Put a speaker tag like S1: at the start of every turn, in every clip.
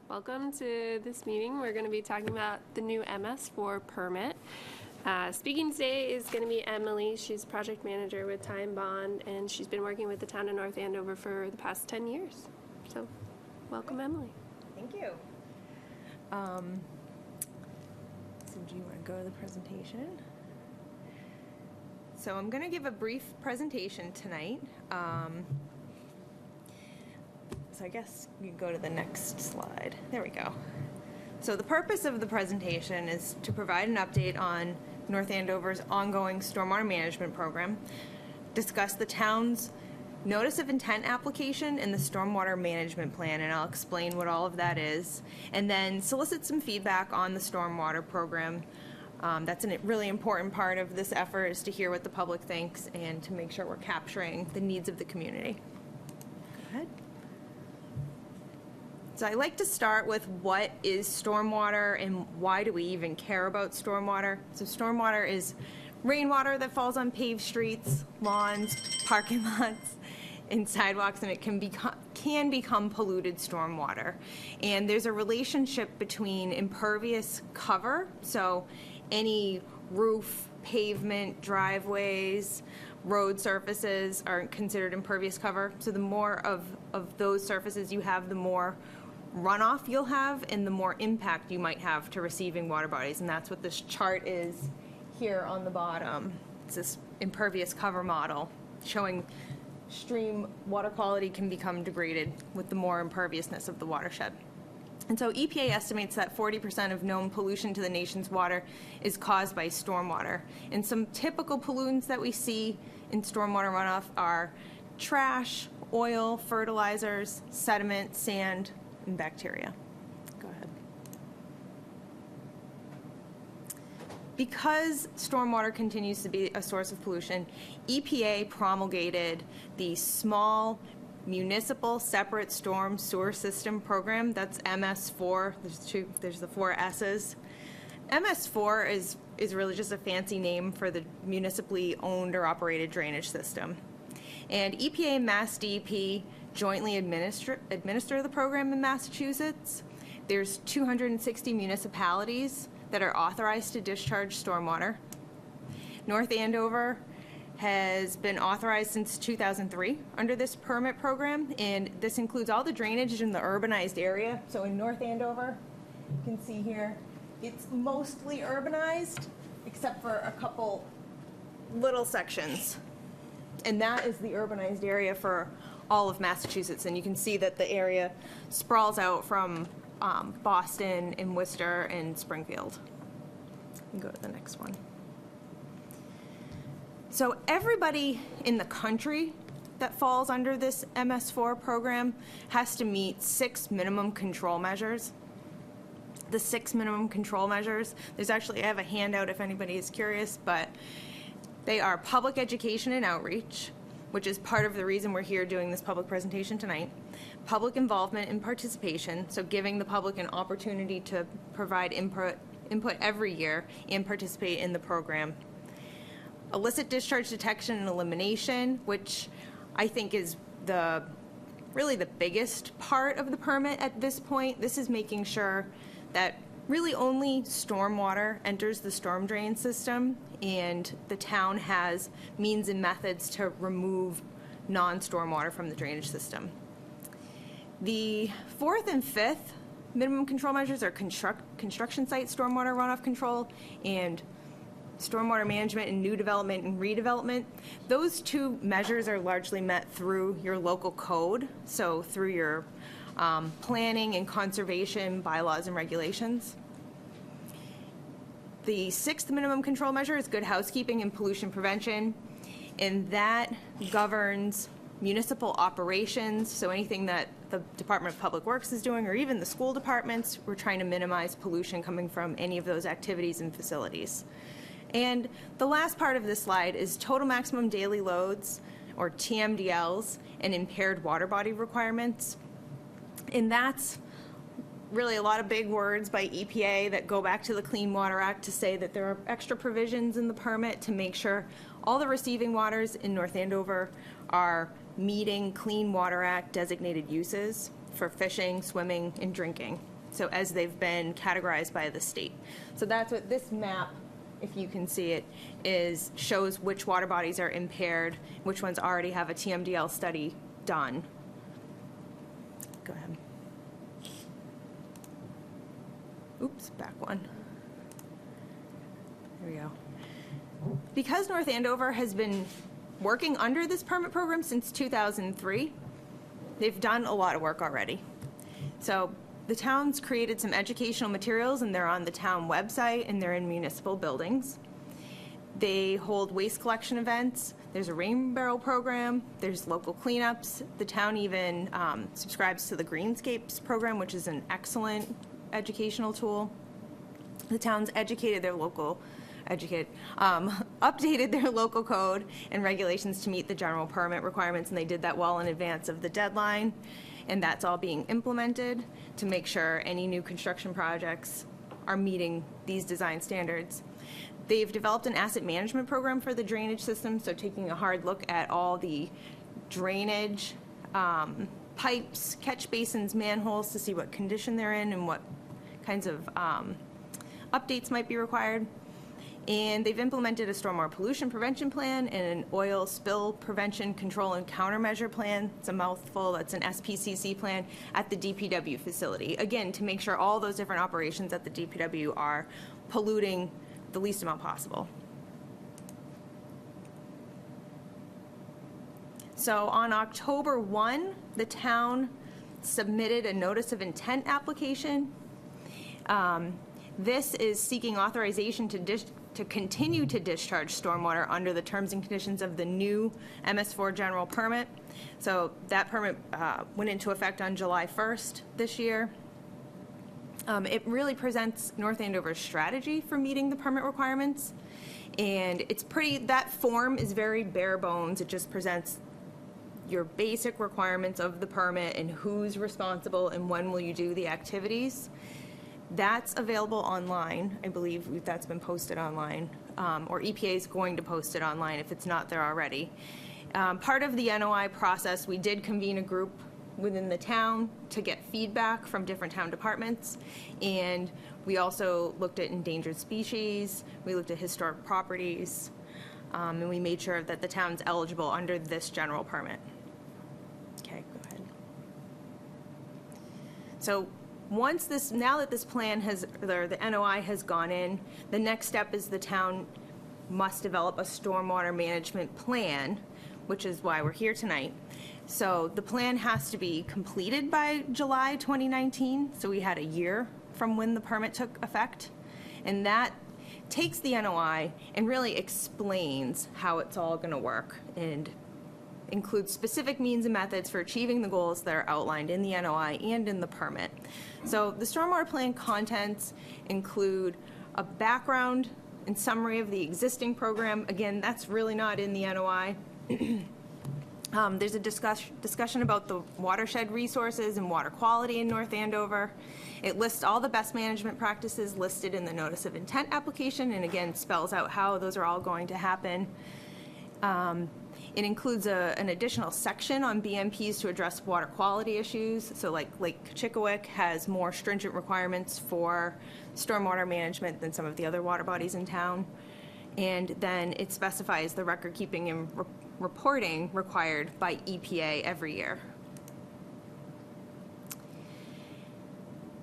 S1: Welcome to this meeting. We're going to be talking about the new MS4 permit. Speaking today is going to be Emily. She's project manager with Time Bond, and she's been working with the town of North Andover for the past 10 years. So, welcome, Emily.
S2: Thank you. So do you want to go to the presentation? So I'm going to give a brief presentation tonight. So I guess you can go to the next slide. There we go. So the purpose of the presentation is to provide an update on North Andover's ongoing stormwater management program, discuss the town's notice of intent application and the stormwater management plan, and I'll explain what all of that is, and then solicit some feedback on the stormwater program. That's a really important part of this effort, is to hear what the public thinks and to make sure we're capturing the needs of the community. Go ahead. So I like to start with what is stormwater and why do we even care about stormwater. So stormwater is rainwater that falls on paved streets, lawns, parking lots, and sidewalks, and it can become polluted stormwater. And there's a relationship between impervious cover, so any roof, pavement, driveways, road surfaces are considered impervious cover. So the more of those surfaces you have, the more runoff you'll have and the more impact you might have to receiving water bodies. And that's what this chart is here on the bottom. It's this impervious cover model showing stream water quality can become degraded with the more imperviousness of the watershed. And so EPA estimates that 40% of known pollution to the nation's water is caused by stormwater. And some typical pollutants that we see in stormwater runoff are trash, oil, fertilizers, sediment, sand, and bacteria. Go ahead. Because stormwater continues to be a source of pollution, EPA promulgated the Small Municipal Separate Storm Sewer System Program. That's MS4. There's the four S's. MS4 is really just a fancy name for the municipally owned or operated drainage system. And EPA and Mass DEP jointly administer the program in Massachusetts. There's 260 municipalities that are authorized to discharge stormwater. North Andover has been authorized since 2003 under this permit program, and this includes all the drainage in the urbanized area. So in North Andover, you can see here, it's mostly urbanized, except for a couple little sections. And that is the urbanized area for all of Massachusetts. And you can see that the area sprawls out from Boston and Worcester and Springfield. You can go to the next one. So everybody in the country that falls under this MS4 program has to meet 6 minimum control measures. The 6 minimum control measures, I have a handout if anybody is curious, but they are public education and outreach, which is part of the reason we're here doing this public presentation tonight. Public involvement and participation, so giving the public an opportunity to provide input every year and participate in the program. Illicit discharge detection and elimination, which I think is really the biggest part of the permit at this point. This is making sure that really only stormwater enters the storm drain system, and the town has means and methods to remove non-stormwater from the drainage system. The 4th and 5th minimum control measures are construction site stormwater runoff control and stormwater management and new development and redevelopment. Those 2 measures are largely met through your local code, so through your planning and conservation bylaws and regulations. The 6th minimum control measure is good housekeeping and pollution prevention, and that governs municipal operations, so anything that the Department of Public Works is doing, or even the school departments. We're trying to minimize pollution coming from any of those activities and facilities. And the last part of this slide is total maximum daily loads, or TMDLs, and impaired water body requirements. And that's really a lot of big words by EPA that go back to the Clean Water Act to say that there are extra provisions in the permit to make sure all the receiving waters in North Andover are meeting Clean Water Act designated uses for fishing, swimming, and drinking. So as they've been categorized by the state. So that's what this map, if you can see it, shows which water bodies are impaired, which ones already have a TMDL study done. Go ahead. Oops, back one. There we go. Because North Andover has been working under this permit program since 2003, they've done a lot of work already. So the town's created some educational materials, and they're on the town website, and they're in municipal buildings. They hold waste collection events. There's a rain barrel program. There's local cleanups. The town even subscribes to the Greenscapes program, which is an excellent educational tool. The town's updated their local code and regulations to meet the general permit requirements, and they did that well in advance of the deadline. And that's all being implemented to make sure any new construction projects are meeting these design standards. They've developed an asset management program for the drainage system, so taking a hard look at all the drainage, pipes, catch basins, manholes to see what condition they're in and what kinds of updates might be required. And they've implemented a stormwater pollution prevention plan and an oil spill prevention control and countermeasure plan. It's a mouthful. That's an SPCC plan at the DPW facility. Again, to make sure all those different operations at the DPW are polluting the least amount possible. So on October 1, the town submitted a notice of intent application. This is seeking authorization to continue to discharge stormwater under the terms and conditions of the new MS4 general permit. So that permit went into effect on July 1st this year. It really presents North Andover's strategy for meeting the permit requirements. And that form is very bare bones. It just presents your basic requirements of the permit and who's responsible and when will you do the activities. That's available online. I believe that's been posted online, or EPA is going to post it online if it's not there already. Part of the NOI process, we did convene a group within the town to get feedback from different town departments, and we also looked at endangered species, we looked at historic properties, and we made sure that the town's eligible under this general permit. Okay, go ahead. So now that this plan the NOI has gone in, the next step is the town must develop a stormwater management plan, which is why we're here tonight. So the plan has to be completed by July 2019, so we had a year from when the permit took effect. And that takes the NOI and really explains how it's all gonna work and includes specific means and methods for achieving the goals that are outlined in the NOI and in the permit. So the stormwater plan contents include a background and summary of the existing program. Again, that's really not in the NOI. There's a discussion about the watershed resources and water quality in North Andover. It lists all the best management practices listed in the notice of intent application, and again spells out how those are all going to happen. It includes an additional section on BMPs to address water quality issues. So like Lake Chickawick has more stringent requirements for stormwater management than some of the other water bodies in town. And then it specifies the record keeping and reporting required by EPA every year.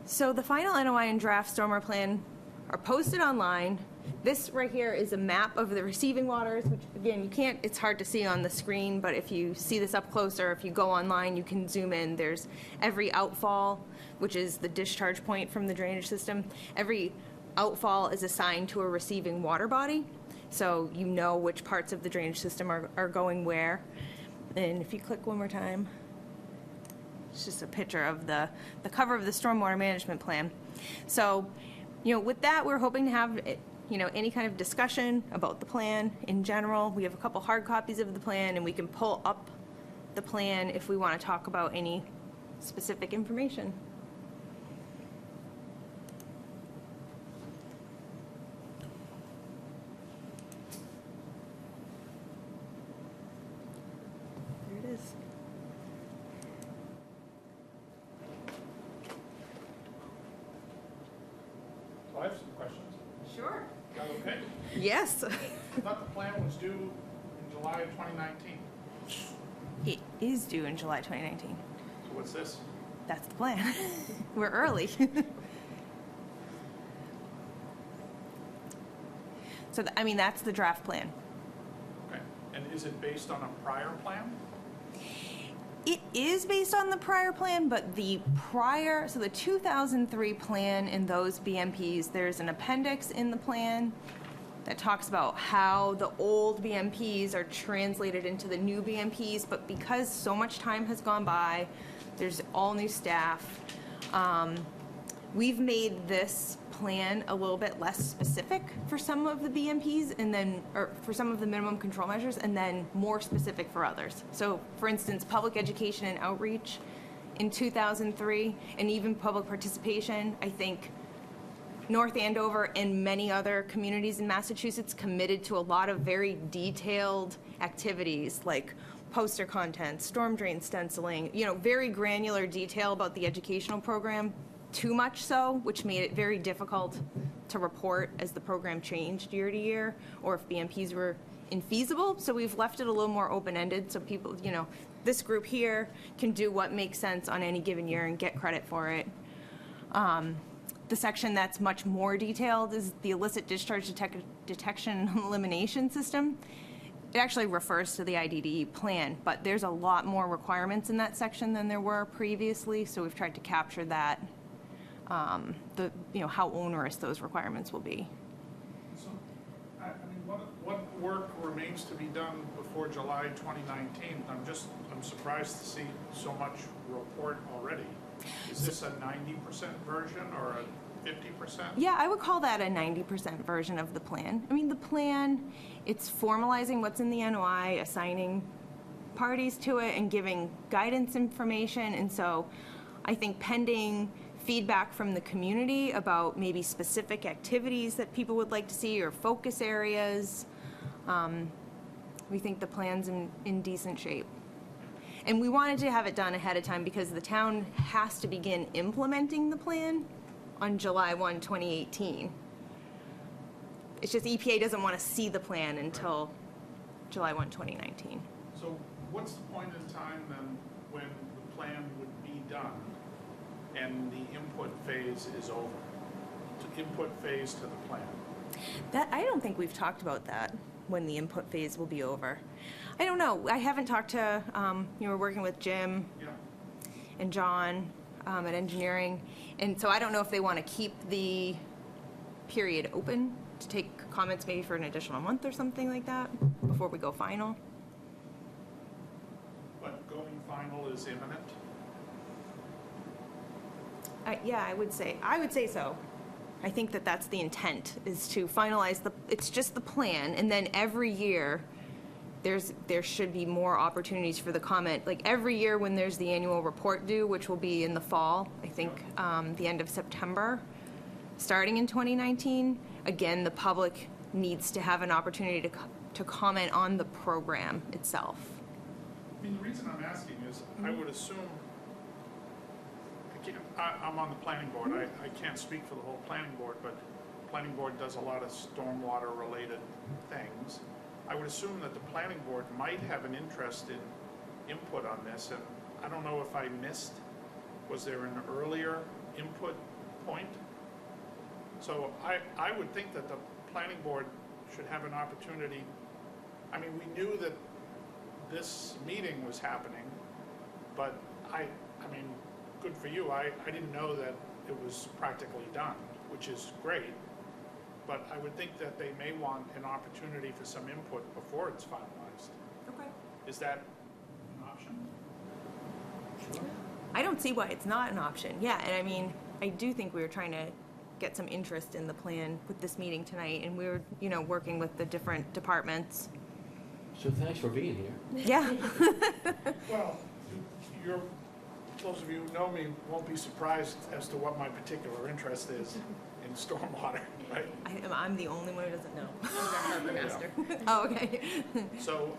S2: So the final NOI and draft stormwater plan are posted online. This right here is a map of the receiving waters, which again, it's hard to see on the screen, but if you see this up closer, if you go online, you can zoom in. There's every outfall, which is the discharge point from the drainage system. Every outfall is assigned to a receiving water body, so you know which parts of the drainage system are going where. And if you click one more time, it's just a picture of the cover of the stormwater management plan. So, with that, we're hoping to have any kind of discussion about the plan in general. We have a couple hard copies of the plan, and we can pull up the plan if we want to talk about any specific information. There it is.
S3: Well, I have some questions.
S2: Sure.
S3: Is that okay?
S2: Yes.
S3: I thought the plan was due in July of 2019.
S2: It is due in July 2019.
S3: So what's this?
S2: That's the plan. We're early. So, I mean, that's the draft plan.
S3: Okay. And is it based on a prior plan?
S2: It is based on the prior plan, but the 2003 plan and those BMPs, there's an appendix in the plan that talks about how the old BMPs are translated into the new BMPs, but because so much time has gone by, there's all new staff. We've made this plan a little bit less specific for some of the BMPs or for some of the minimum control measures, and then more specific for others. So, for instance, public education and outreach in 2003, and even public participation, I think North Andover and many other communities in Massachusetts committed to a lot of very detailed activities like poster content, storm drain stenciling, very granular detail about the educational program. Too much so, which made it very difficult to report as the program changed year to year, or if BMPs were infeasible. So we've left it a little more open-ended so people, this group here can do what makes sense on any given year and get credit for it. The section that's much more detailed is the illicit discharge detection and elimination system. It actually refers to the IDDE plan, but there's a lot more requirements in that section than there were previously, so we've tried to capture that. How onerous those requirements will be.
S3: So, I mean, what work remains to be done before July 2019? I'm surprised to see so much report already. Is this a 90% version or a 50%?
S2: Yeah, I would call that a 90% version of the plan. I mean, the plan, it's formalizing what's in the NOI, assigning parties to it, and giving guidance information. And so I think pending feedback from the community about maybe specific activities that people would like to see or focus areas, we think the plan's in decent shape. And we wanted to have it done ahead of time because the town has to begin implementing the plan on July 1, 2018. It's just EPA doesn't want to see the plan until July 1, 2019.
S3: So what's the point in time then when the plan would be done and the input phase is over? To input phase to the plan.
S2: That I don't think we've talked about that, when the input phase will be over. I don't know. I haven't talked to, we're working with Jim
S3: Yeah.
S2: and John at engineering, and so I don't know if they want to keep the period open to take comments maybe for an additional month or something like that before we go final.
S3: But going final is imminent?
S2: Yeah, I would say so. I think that that's the intent, is to finalize it's just the plan, and then every year there should be more opportunities for the comment. Like every year when there's the annual report due, which will be in the fall, I think the end of September, starting in 2019, again, the public needs to have an opportunity to comment on the program itself.
S3: I mean, the reason I'm asking is I would assume, I'm on the planning board. I can't speak for the whole planning board, but the planning board does a lot of stormwater related things. I would assume that the planning board might have an interest in input on this, and I don't know if I missed, was there an earlier input point? So I would think that the planning board should have an opportunity. I mean, we knew that this meeting was happening, but I mean, good for you. I didn't know that it was practically done, which is great. But I would think that they may want an opportunity for some input before it's finalized.
S2: Okay.
S3: Is that an option?
S4: Sure.
S2: I don't see why it's not an option. Yeah, and I mean, I do think we were trying to get some interest in the plan with this meeting tonight, and we were, working with the different departments.
S4: So thanks for being here.
S2: Yeah.
S3: Well, those of you who know me won't be surprised as to what my particular interest is in stormwater, right?
S2: I'm the only one who doesn't know. Harbor master. Oh, okay.
S3: So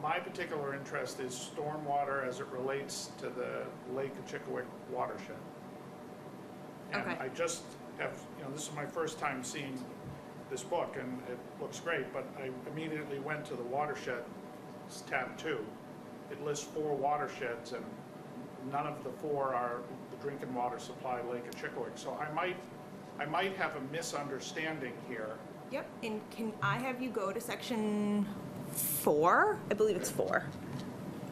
S3: my particular interest is stormwater as it relates to the Lake Chickawick watershed. And
S2: Okay.
S3: I just have, this is my first time seeing this book, and it looks great, but I immediately went to the watershed, tab 2. It lists 4 watersheds, and none of the 4 are the drinking water supply Lake of Chickawick. So I might have a misunderstanding here.
S2: Yep, and can I have you go to section 4? I believe it's 4.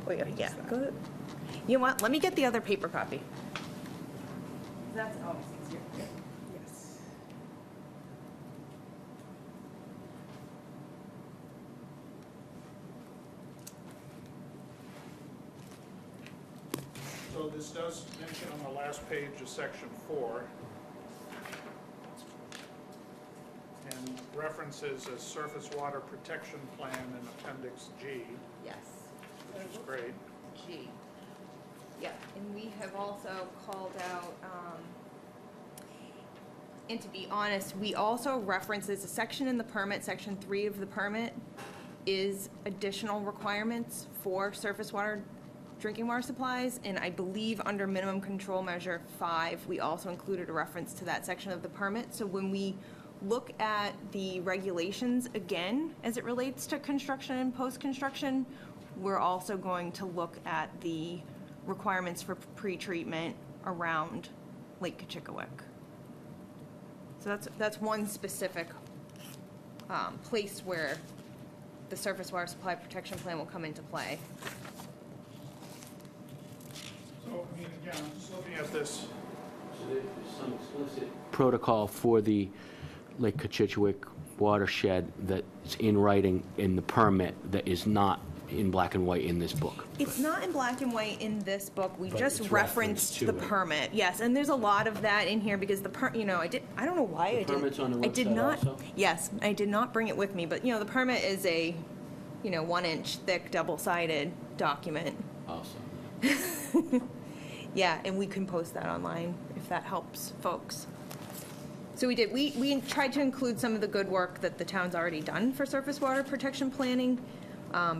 S2: Oh, yeah, go to, you know what, let me get the other paper copy. That's always easier. Yes.
S3: So this does mention on the last page of section 4, and references a surface water protection plan in appendix G,
S2: Yes.
S3: which is great.
S2: G. Yeah, and we have also called out, and to be honest, we also reference, there's a section in the permit, section 3 of the permit is additional requirements for surface water, drinking water supplies, and I believe under minimum control measure 5, we also included a reference to that section of the permit. So when we look at the regulations again, as it relates to construction and post-construction, we're also going to look at the requirements for pre-treatment around Lake Chickawick. So that's one specific place where the surface water supply protection plan will come into play.
S3: So, I mean, again, I'm just looking at this.
S4: So there's some explicit protocol for the Lake Cochituick watershed that's in writing in the permit that is not in black and white in this book.
S2: It's not in black and white in this book, we
S4: But
S2: just
S4: it's
S2: referenced
S4: referenced to
S2: the
S4: it.
S2: permit, yes, and there's a lot of that in here because I don't know why I
S4: The
S2: didn't.
S4: permit's on the
S2: I did
S4: website
S2: not.
S4: also?
S2: Yes, I did not bring it with me, but, the permit is a, 1-inch thick, double-sided document.
S4: Also.
S2: Yeah, and we can post that online if that helps folks. So we did, we tried to include some of the good work that the town's already done for surface water protection planning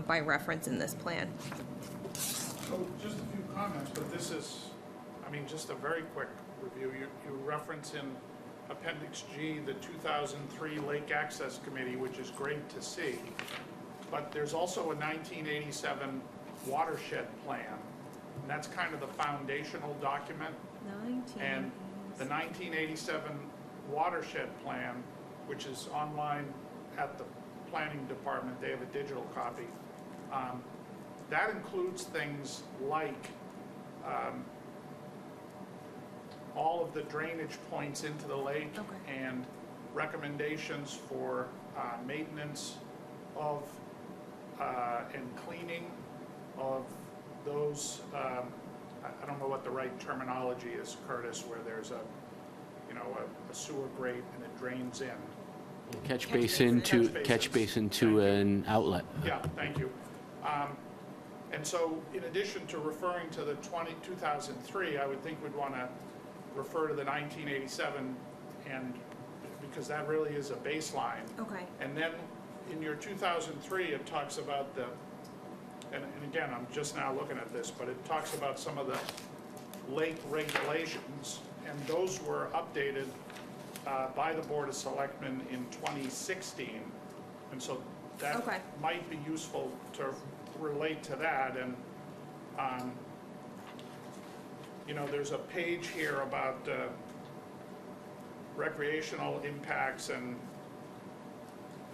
S2: by reference in this plan.
S3: So just a few comments, but this is, just a very quick review. You reference in appendix G, the 2003 Lake Access Committee, which is great to see. But there's also a 1987 watershed plan, and that's kind of the foundational document. And the 1987 watershed plan, which is online at the planning department, they have a digital copy. That includes things like all of the drainage points into the lake and recommendations for maintenance of and cleaning of those, I don't know what the right terminology is, Curtis, where there's a sewer grate and it drains in.
S4: Catch basin to an outlet.
S3: Yeah, thank you. And so in addition to referring to the 2003, I would think we'd want to refer to the 1987, and because that really is a baseline.
S2: Okay.
S3: And then in your 2003, it talks about and again, I'm just now looking at this, but it talks about some of the lake regulations, and those were updated by the Board of Selectmen in 2016. And so that might be useful to relate to that. And, there's a page here about recreational impacts, and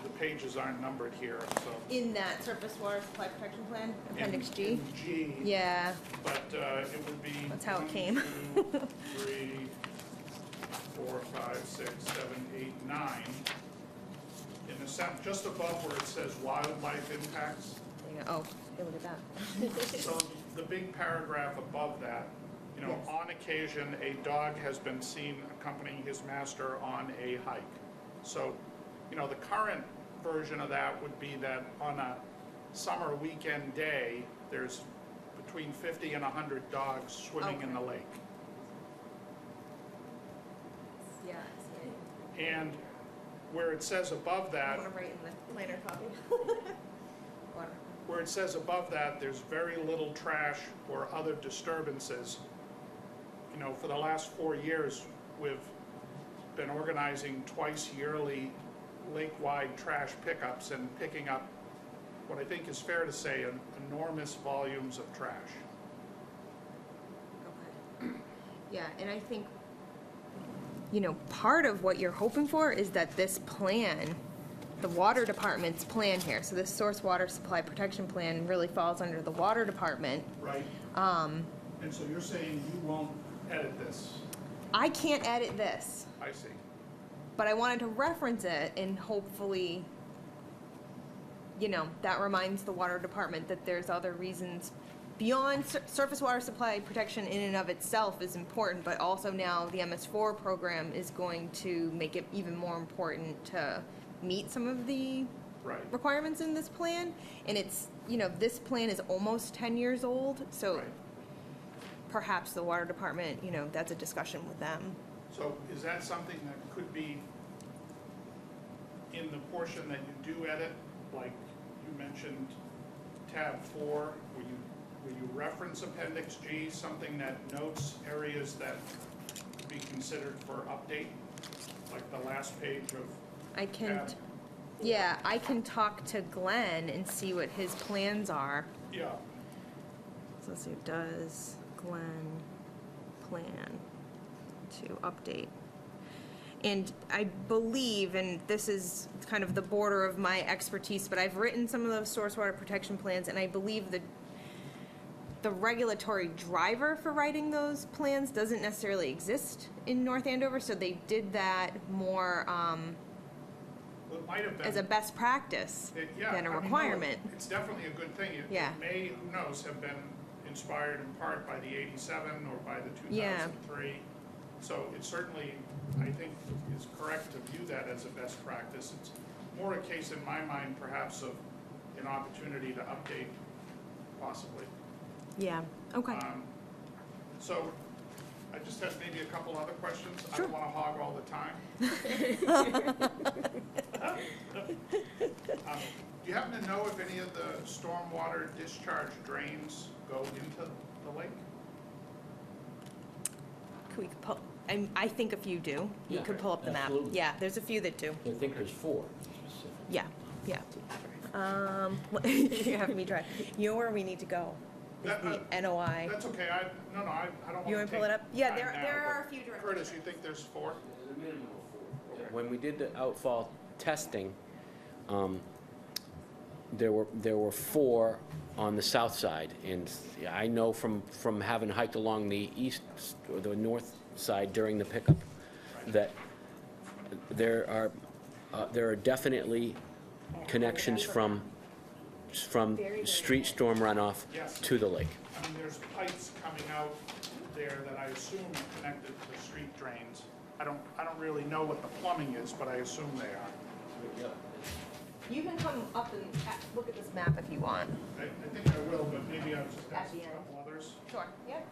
S3: the pages aren't numbered here, so.
S2: In that surface water supply protection plan, appendix G?
S3: In G.
S2: Yeah,
S3: But it would be.
S2: That's how it
S3: 1,
S2: came.
S3: 2, 3, 4, 5, 6, 7, 8, 9. In the just above where it says wildlife impacts.
S2: oh, look at that.
S3: So the big paragraph above that,
S2: Yes.
S3: on occasion, a dog has been seen accompanying his master on a hike. So, the current version of that would be that on a summer weekend day, there's between 50 and 100 dogs swimming in the lake.
S2: Yeah,
S3: And where it says above
S2: I
S3: that,
S2: want to write in the planner copy. Water.
S3: where it says above that, there's very little trash or other disturbances. For the last 4 years, we've been organizing twice yearly lake-wide trash pickups and picking up what I think is fair to say, enormous volumes of trash.
S2: Okay. Yeah, and I think, you know, part of what you're hoping for is that this plan, the water department's plan here, so this source water supply protection plan really falls under the water department.
S3: Right. And so you're saying you won't edit this?
S2: I can't edit this,
S3: I see.
S2: but I wanted to reference it and hopefully, you know, that reminds the water department that there's other reasons beyond surface water supply protection in and of itself is important, but also now the MS4 program is going to make it even more important to meet some of the
S3: Right.
S2: requirements in this plan. And it's, you know, this plan is almost 10 years old, so
S3: Right.
S2: perhaps the water department, you know, that's a discussion with them.
S3: So is that something that could be in the portion that you do edit? Like you mentioned tab 4, will you reference Appendix G, something that notes areas that could be considered for update? Like the last page of
S2: I can,
S3: tab?
S2: yeah, I can talk to Glenn and see what his plans are.
S3: Yeah,
S2: So let's see, does Glenn plan to update? And I believe, and this is kind of the border of my expertise, but I've written some of those source water protection plans, and I believe that the regulatory driver for writing those plans doesn't necessarily exist in North Andover, so they did that more
S3: well, it might have been.
S2: as a best practice
S3: Yeah,
S2: than a
S3: I mean, no,
S2: requirement.
S3: It's definitely a good thing. It
S2: Yeah.
S3: may, who knows, have been inspired in part by the 87 or by the
S2: Yeah.
S3: 2003. So it certainly, I think, is correct to view that as a best practice. It's more a case in my mind perhaps of an opportunity to update possibly.
S2: Yeah, okay.
S3: So I just have maybe a couple other questions. I
S2: Sure.
S3: don't want to hog all the time. Do you happen to know if any of the stormwater discharge drains go into the lake?
S2: Could we pull, I think a few do. You
S4: Yeah,
S2: could pull up the map.
S4: absolutely.
S2: Yeah, there's a few that do.
S4: I think there's 4 specific.
S2: Yeah, yeah. You have me try. You know where we need to go? Is
S3: That-
S2: the NOI.
S3: That's okay, I don't want
S2: You
S3: to
S2: wanna pull it up? Yeah,
S3: time
S2: there
S3: now,
S2: are
S3: but
S2: a few direct
S3: Curtis, you think there's 4?
S4: There's a minimum of 4. When we did the outfall testing, there were 4 on the south side, and I know from having hiked along the east or the north side during the pickup that there are definitely connections from street storm runoff
S3: Yes.
S4: to the lake.
S3: I mean, there's pipes coming out there that I assume are connected to street drains. I don't really know what the plumbing is, but I assume they are.
S2: You can come up and look at this map if you want.
S3: I think I will, but maybe I'll just
S2: At
S3: ask
S2: the
S3: a
S2: end.
S3: couple others.
S2: Sure. Yep.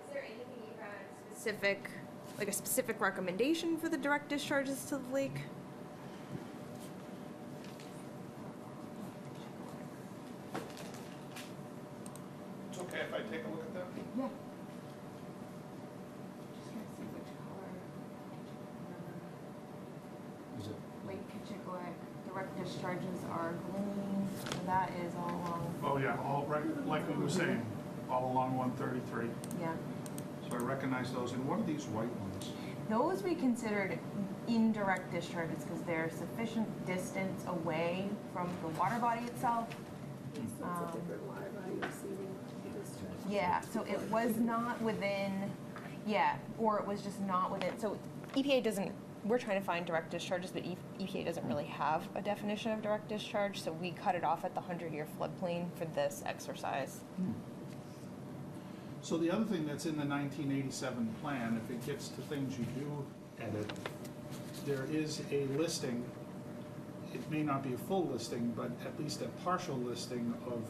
S2: Is there anything you had specific, like a specific recommendation for the direct discharges to the lake?
S3: It's okay if I take a look at that?
S2: Yeah. Lake Kitchigwick, direct discharges are green, so that is all along,
S3: Oh, yeah, all right, like we were saying, all along 133.
S2: yeah.
S3: So I recognize those. And what are these white ones?
S2: Those we considered indirect discharges because they're sufficient distance away from the water body itself. Yeah, so it was not within, yeah, or it was just not within, so EPA doesn't, we're trying to find direct discharges, but EPA doesn't really have a definition of direct discharge, so we cut it off at the 100-year floodplain for this exercise.
S3: So the other thing that's in the 1987 plan, if it gets to things you do edit, there is a listing. It may not be a full listing, but at least a partial listing of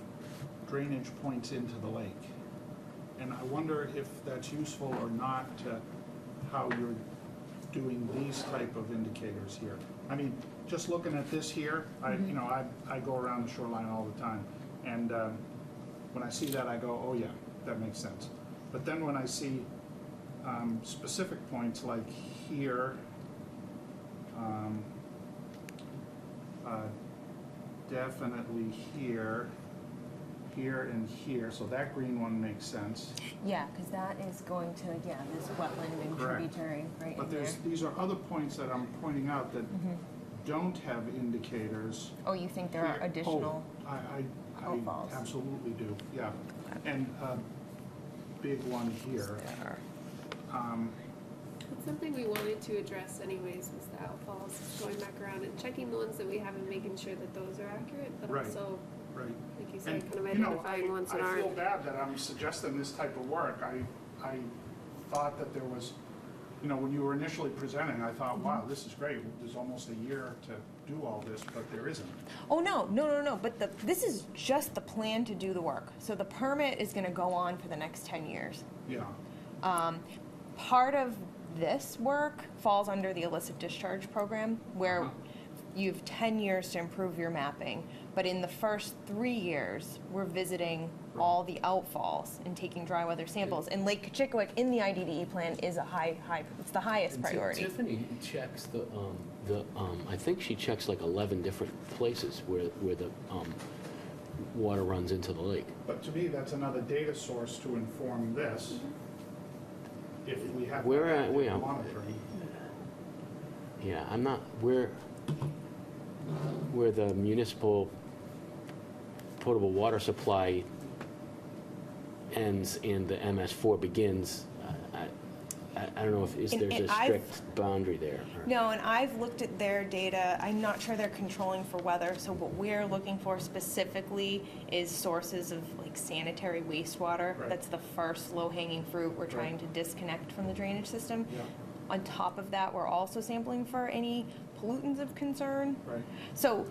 S3: drainage points into the lake. And I wonder if that's useful or not to how you're doing these type of indicators here. I mean, just looking at this here, I go around the shoreline all the time, and when I see that, I go, oh yeah, that makes sense. But then when I see specific points like here, definitely here, and here, so that green one makes sense.
S2: Yeah, because that is going to, this wetland and
S3: Correct.
S2: tributary right
S3: But
S2: in there.
S3: these are other points that I'm pointing out that don't have indicators.
S2: Oh, you think there are
S3: Here.
S2: additional?
S3: Oh, I
S2: outfalls.
S3: absolutely do, yeah. And a big one here.
S2: There.
S1: It's something we wanted to address anyways, was the outfalls, going back around and checking the ones that we have and making sure that those are accurate, but
S3: Right.
S1: also,
S3: Right.
S1: like you said,
S3: And,
S1: kind of
S3: you know,
S1: identifying the ones that
S3: I feel
S1: aren't.
S3: bad that I'm suggesting this type of work. I thought that there was, when you were initially presenting, I thought, wow, this is great. There's almost a year to do all this, but there isn't.
S2: Oh, no, but this is just the plan to do the work. So the permit is gonna go on for the next 10 years.
S3: Yeah,
S2: Part of this work falls under the Illicit Discharge Program, where you have 10 years to improve your mapping. But in the first 3 years, we're visiting all the outfalls and taking dry weather samples. And Lake Kachikowick in the IDDE plan is a it's the highest
S4: And
S2: priority.
S4: Tiffany checks I think she checks like 11 different places where the water runs into the lake.
S3: but to me, that's another data source to inform this. If we have
S4: Where
S3: that
S4: are we
S3: active
S4: at?
S3: monitoring.
S4: Yeah, I'm not, where the municipal potable water supply ends and the MS4 begins, I don't know if there's a
S2: And I've-
S4: strict boundary there. or-
S2: No, and I've looked at their data. I'm not sure they're controlling for weather. So what we're looking for specifically is sources of like sanitary wastewater.
S3: Right.
S2: That's the first low-hanging fruit we're trying to disconnect from the drainage system.
S3: Yeah.
S2: On top of that, we're also sampling for any pollutants of concern.
S3: Right.
S2: So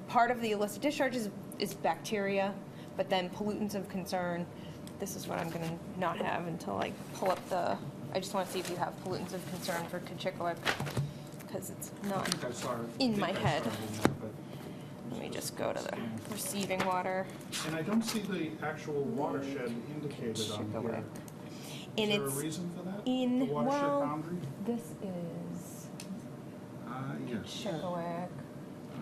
S2: part of the illicit discharge is bacteria, but then pollutants of concern, this is what I'm gonna not have until I pull up I just wanna see if you have pollutants of concern for Kachikowick, because it's
S3: I
S2: not.
S3: think I saw it.
S2: In my head.
S3: I saw it in there,
S2: Let me just go to the receiving water.
S3: and I don't see the actual watershed indicated on here.
S2: Kachikowick.
S3: Is
S2: And
S3: there a
S2: it's
S3: reason for that?
S2: in,
S3: The watershed
S2: well,
S3: boundary?
S2: this is
S3: Yes.
S2: Kachikowick,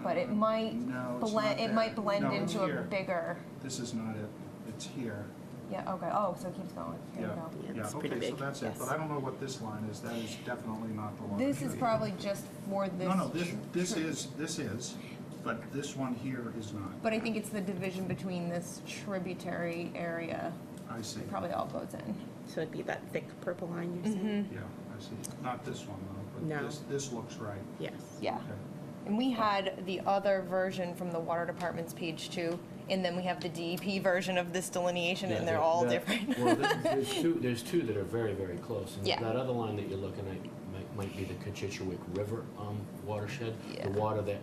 S2: but it might
S3: No, it's
S2: blend,
S3: not
S2: it
S3: that.
S2: might blend
S3: No, it's
S2: into a
S3: here.
S2: bigger,
S3: This is not it. It's here.
S2: yeah, okay, oh, so it keeps going, here we
S3: Yeah.
S2: go.
S3: Yeah,
S5: it's pretty
S3: okay, so
S5: big.
S3: that's it.
S2: Yes.
S3: But I don't know what this line is. That is definitely not the watershed.
S2: This is probably just for this.
S3: No, this is, but this one here is not.
S2: But I think it's the division between this tributary area,
S3: I see.
S2: it probably all goes in.
S5: So it'd be that thick purple line you're saying?
S3: Yeah, I see. Not this one though,
S5: No.
S3: but this looks right.
S5: Yes.
S2: Yeah,
S3: Okay.
S2: and we had the other version from the water department's page 2, and then we have the DEP version of this delineation,
S4: Yeah,
S2: and they're all
S4: that-
S2: different.
S4: Well, there's two that are very, very close. And
S2: Yeah.
S4: that other line that you're looking at might be the Kachikowick River watershed.
S2: Yeah.
S4: The water that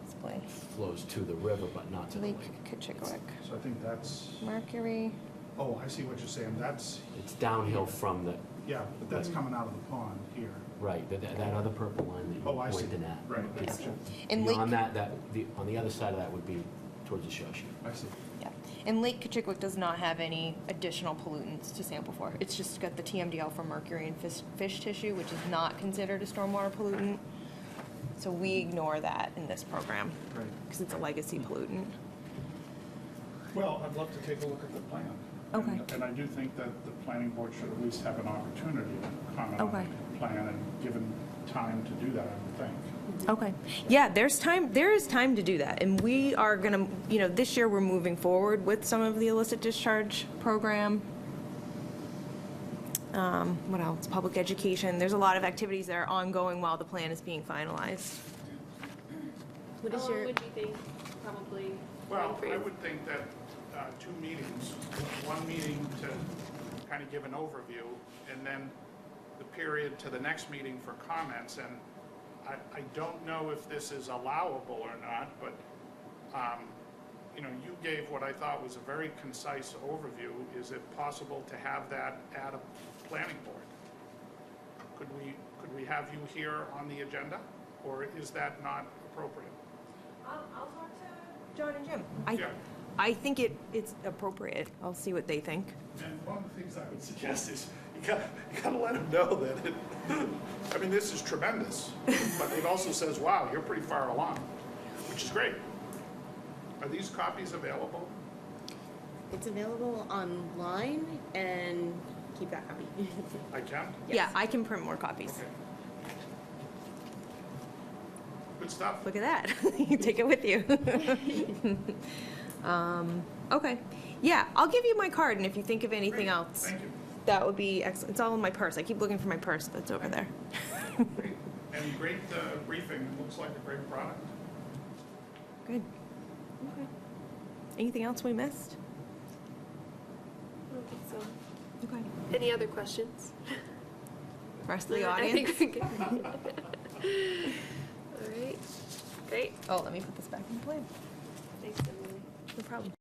S2: Display.
S4: flows to the river, but not to the
S2: Lake
S4: lake.
S2: Kachikowick,
S3: So I think that's,
S2: Mercury,
S3: oh, I see what you're saying. That's,
S4: It's downhill from the,
S3: yeah, but that's coming out of the pond here.
S4: right, that other purple line that
S3: Oh, I
S4: you're
S3: see.
S4: pointing at.
S3: Right, I gotcha.
S2: and
S4: Beyond
S2: Lake,
S4: that, on the other side of that would be towards the show sheet.
S3: I see.
S2: yeah, and Lake Kachikowick does not have any additional pollutants to sample for. It's just got the TMDL for mercury and fish tissue, which is not considered a stormwater pollutant. So we ignore that in this program,
S3: Great.
S2: because it's a legacy pollutant.
S3: Well, I'd love to take a look at the plan.
S2: Okay.
S3: And I do think that the planning board should at least have an opportunity to comment on
S2: Okay.
S3: the plan and given time to do that, I would think.
S2: Okay. Yeah, there is time to do that. And we are gonna, this year we're moving forward with some of the illicit discharge program. What else? Public education. There's a lot of activities that are ongoing while the plan is being finalized.
S5: What
S1: How
S5: is
S1: long
S5: your,
S1: would you think, probably,
S3: Well, I
S1: timeframe?
S3: would think that 2 meetings, one meeting to kind of give an overview, and then the period to the next meeting for comments. And I don't know if this is allowable or not, but, you gave what I thought was a very concise overview. Is it possible to have that at a planning board? Could we could we have you here on the agenda? Or is that not appropriate?
S2: I'll talk to John and Jim.
S3: Yeah.
S2: I think it's appropriate. I'll see what they think.
S3: And one of the things I would suggest is you gotta let them know that I mean, this is tremendous, but it also says, wow, you're pretty far along, which is great. Are these copies available?
S5: It's available online, and keep that copy.
S3: I can?
S2: Yeah, I can print more copies.
S3: Okay. Good stuff.
S2: Look at that. You take it with you. Okay. Yeah, I'll give you my card, and if you think of anything
S3: Great.
S2: else,
S3: Thank you.
S2: that would be excellent. It's all in my purse. I keep looking for my purse that's over there.
S3: Great. And great briefing. It looks like a great product.
S2: Good. Okay. Anything else we missed?
S1: I don't think so.
S2: Okay.
S1: Any other questions?
S2: Rest of the
S1: I
S2: audience?
S1: think we're good. All right, great.
S2: Oh, let me put this back in the plane.
S1: Thanks, Emily.
S2: No problem.